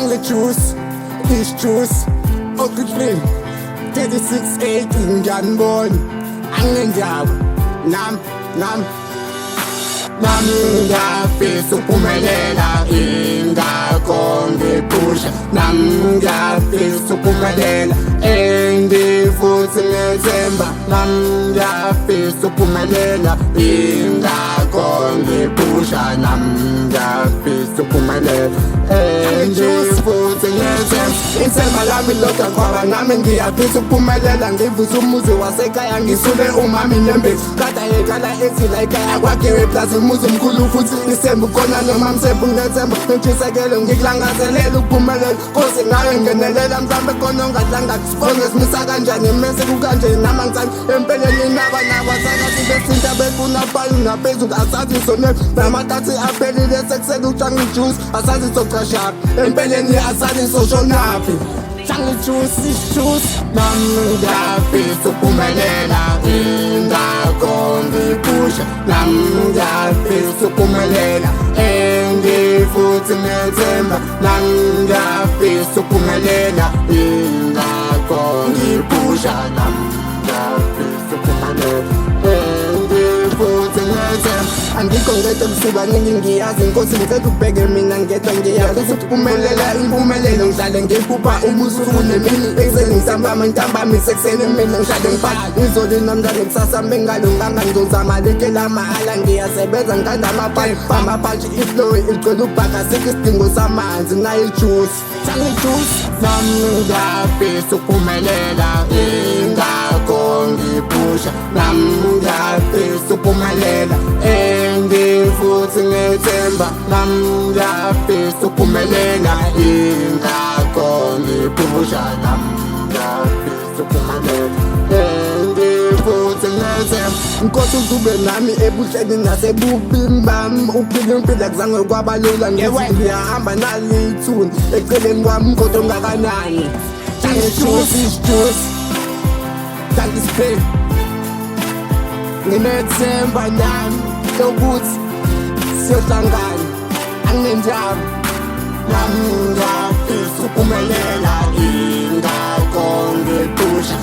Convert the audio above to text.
jungle juice, fish juice, ugly flame, 36-8 Indian born, angenjabo, nam ngiyafisa ukuphumelela ingakho ngiphusha ngiyafisa ukuphumelela futhi ngiyethemba ngiyafisa ukuphumelela ingakho ngiphusha ngiyafisa ukuphumelela futhi ngiyethemba ithemba lami lodwa ngoba nami ngiyafisa ukuphumelela ngivusa umuzi wasekhaya ngisule umami nembezi kade yekhala ethi la ekhaya kwakhiwe plaza umuzi mkhulu futhi isembu khona noma msembu ngethemba ngishisekelo ngikulangazelela ukuphumelela koze ngayo ngenelela mhlambe khona ongadlanga sibonge simisa kanjani mese kukanje nama ngithanda empeleni nabasakathi besinta befuna bali ngaphezulu asathi sone namathathi aphelile sekusele ujangle juice asathi soqashaphi empeleni asathi soshonaphi jungle juice isjuice ngiyafisa ukuphumelela ingakho ngiphusha ngiyafisa ukuphumelela futhi ngiyethemba ngiyafisa ukuphumelela ingakho ngiphusha ngiyafisa ukuphumelela futhi ngiyethemba angikho ngedwa kusibaningi ngiyazi inkosi ngicela ubheke mina ngedwa ngiyazi ukuphumelela impumelelo ngihlale ngiphupha umuzi unemini ekuseni ngisambama ntambama isekuseni mina ngihlale ngiphatha ngizoli namhlanje kusasa bengalunganga ngizozama leke la mahala ngiyasebenza ngithanda amaphashi iflow igcwele ubhaka asekho isidingo samanzi nayo ijuice jungle juice ngiyafisa ukuphumelela ingakho ngiphusha ngiyafisa ukuphumelela futhi ngiyethemba ngiyafisa ukuphumelela ingakho ngiphusha ngiyafisa ukuphumelela futhi ngiyethemba inkosi uzube nami ebuhleni nasebubini bami uphile impilo akuzange kwabalula ngiyahamba nalithuni eceleni kwami kodwa ungakanani jungle juice isjuice kanti siphele nginethemba nami lokuthi siyohlangana angenjalo ngiyafisa ukuphumelela ingakho ngiphusha